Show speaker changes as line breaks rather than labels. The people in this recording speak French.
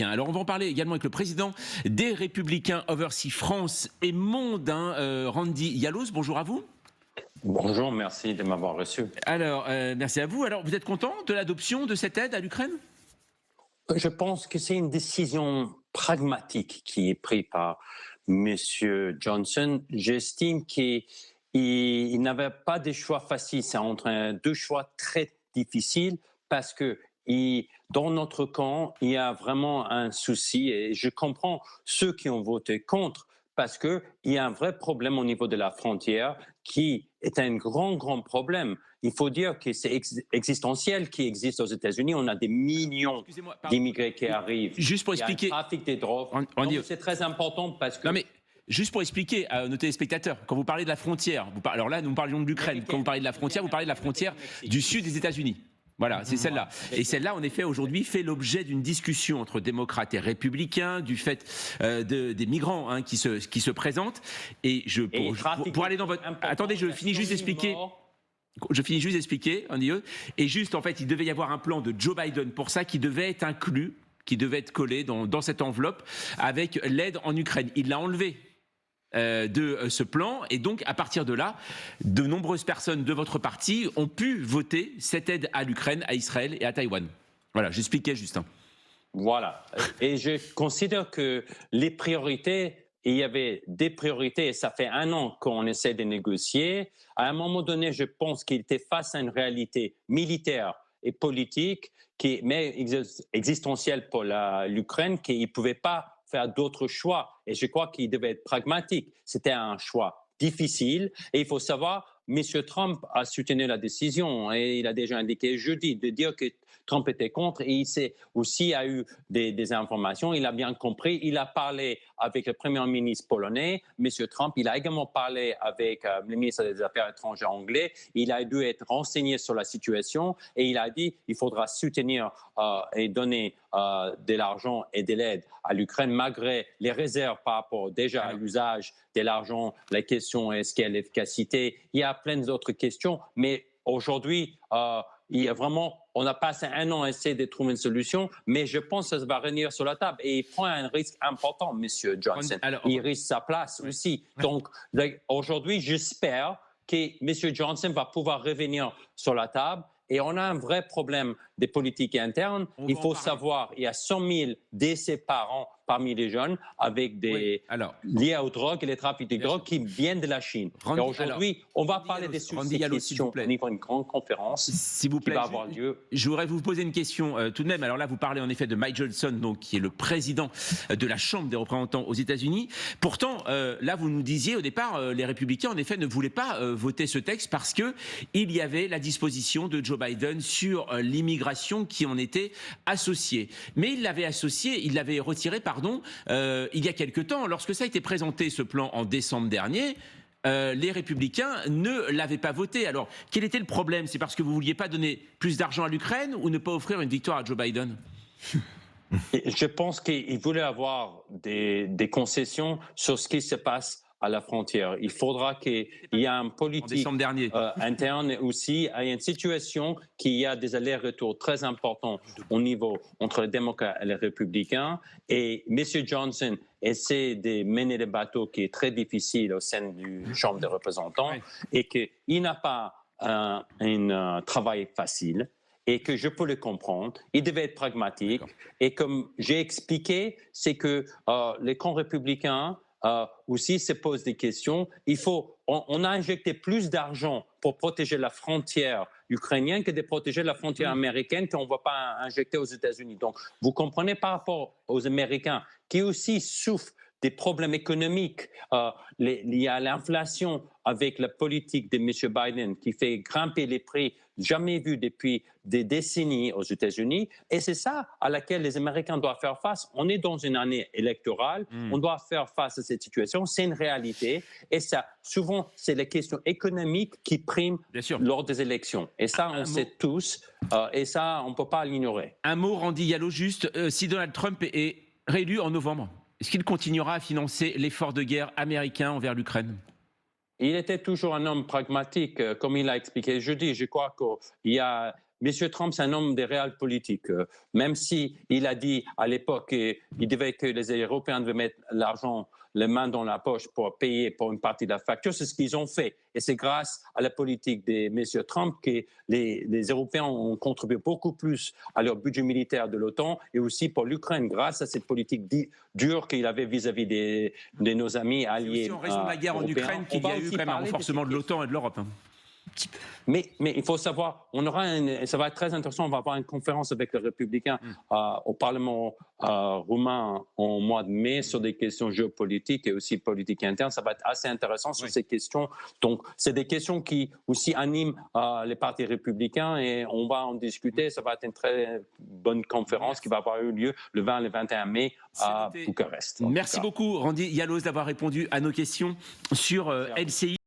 Alors, on va en parler également avec le président des Républicains Overseas France et Monde, Randy Yalos. Bonjour à vous.
Bonjour, merci de m'avoir reçu.
Alors, merci à vous. Alors, vous êtes content de l'adoption de cette aide à l'Ukraine?
Je pense que c'est une décision pragmatique qui est prise par Monsieur Johnson. J'estime qu'il n'avait pas de choix facile. C'est entre deux choix très difficiles parce que dans notre camp, il y a vraiment un souci et je comprends ceux qui ont voté contre parce qu'il y a un vrai problème au niveau de la frontière qui est un grand problème. Il faut dire que c'est existentiel qui existe aux États-Unis. On a des millions d'immigrés qui arrivent.
Juste pour
Il y a un
expliquer.
trafic des drogues. C'est très important parce que...
Non mais, juste pour expliquer à nos téléspectateurs, quand vous parlez de la frontière, alors là nous parlions de l'Ukraine, quand vous parlez de la frontière, vous parlez de la frontière du sud des États-Unis. Voilà, c'est celle-là. Et celle-là, en effet, aujourd'hui, fait l'objet d'une discussion entre démocrates et républicains, du fait des migrants qui se présentent. Et pour aller dans votre... Attendez, je finis juste d'expliquer. Et juste, en fait, il devait y avoir un plan de Joe Biden pour ça qui devait être inclus, qui devait être collé dans cette enveloppe avec l'aide en Ukraine. Il l'a enlevé de ce plan, et donc à partir de là, de nombreuses personnes de votre parti ont pu voter cette aide à l'Ukraine, à Israël et à Taïwan. Voilà, j'expliquais, Justin.
Voilà, et je considère que les priorités, il y avait des priorités, et ça fait 1 an qu'on essaie de négocier. À un moment donné, je pense qu'il était face à une réalité militaire et politique, mais existentielle pour l'Ukraine, qu'il ne pouvait pas faire d'autres choix. Et je crois qu'il devait être pragmatique. C'était un choix difficile. Et il faut savoir, M. Trump a soutenu la décision et il a déjà indiqué jeudi de dire que Trump était contre, et il aussi a eu des informations, il a bien compris, il a parlé avec le Premier ministre polonais, M. Trump, il a également parlé avec le ministre des Affaires étrangères anglais, il a dû être renseigné sur la situation et il a dit qu'il faudra soutenir et donner de l'argent et de l'aide à l'Ukraine malgré les réserves par rapport déjà à l'usage de l'argent, la question est-ce qu'il y a l'efficacité, il y a plein d'autres questions, mais aujourd'hui, il y a vraiment, on a passé 1 an à essayer de trouver une solution, mais je pense que ça va revenir sur la table. Et il prend un risque important, M. Johnson. Il risque sa place aussi. Donc, aujourd'hui, j'espère que M. Johnson va pouvoir revenir sur la table. Et on a un vrai problème des politiques internes. Il faut savoir, il y a 100 000 décès par an parmi les jeunes avec liés aux drogues et les trafics de drogue qui viennent de la Chine. Et aujourd'hui, on va parler des questions au niveau d'une grande conférence qui va avoir lieu.
Je voudrais vous poser une question tout de même. Alors là, vous parlez en effet de Mike Johnson, donc, qui est le président de la Chambre des représentants aux États-Unis. Pourtant, là, vous nous disiez au départ, les Républicains, en effet, ne voulaient pas voter ce texte parce qu'il y avait la disposition de Joe Biden sur l'immigration qui en était associée. Mais il l'avait retiré, il y a quelque temps. Lorsque ça a été présenté, ce plan, en décembre dernier, les Républicains ne l'avaient pas voté. Alors, quel était le problème? C'est parce que vous ne vouliez pas donner plus d'argent à l'Ukraine ou ne pas offrir une victoire à Joe Biden?
Je pense qu'il voulait avoir des concessions sur ce qui se passe à la frontière. Il faudra qu'il y ait une politique interne aussi, il y a une situation qu'il y a des allers-retours très importants au niveau entre les démocrates et les républicains. Et M. Johnson essaie de mener le bateau qui est très difficile au sein du Chambre des représentants et qu'il n'a pas un travail facile. Et que je peux le comprendre, il devait être pragmatique. Et comme j'ai expliqué, c'est que les camps républicains aussi se posent des questions. On a injecté plus d'argent pour protéger la frontière ukrainienne que de protéger la frontière américaine qu'on ne va pas injecter aux États-Unis. Donc, vous comprenez par rapport aux Américains qui aussi souffrent des problèmes économiques. Il y a l'inflation avec la politique de M. Biden qui fait grimper les prix jamais vus depuis des décennies aux États-Unis. Et c'est ça à laquelle les Américains doivent faire face. On est dans une année électorale. On doit faire face à cette situation. C'est une réalité. Et ça, souvent, c'est les questions économiques qui priment lors des élections. Et ça, on sait tous. Et ça, on ne peut pas l'ignorer.
Un mot, Randy Yalos, juste. Si Donald Trump est réélu en novembre, est-ce qu'il continuera à financer l'effort de guerre américain envers l'Ukraine?
Il était toujours un homme pragmatique, comme il a expliqué jeudi. Je crois qu'il y a M. Trump, c'est un homme des réels politiques. Même si il a dit à l'époque que les Européens devaient mettre l'argent, les mains dans la poche pour payer pour une partie de la facture, c'est ce qu'ils ont fait. Et c'est grâce à la politique de M. Trump que les Européens ont contribué beaucoup plus à leur budget militaire de l'OTAN et aussi pour l'Ukraine, grâce à cette politique dure qu'il avait vis-à-vis de nos amis alliés.
C'est aussi en raison de la guerre en Ukraine qu'il y a eu quand même un renforcement de l'OTAN et de l'Europe.
Mais il faut savoir, ça va être très intéressant, on va avoir une conférence avec les Républicains au Parlement roumain en mois de mai sur des questions géopolitiques et aussi politique interne. Ça va être assez intéressant sur ces questions. Donc, c'est des questions qui aussi animent les partis républicains et on va en discuter. Ça va être une très bonne conférence qui va avoir eu lieu le 20 et le 21 mai à Bucarest.
Merci beaucoup, Randy Yalos, d'avoir répondu à nos questions sur LCI.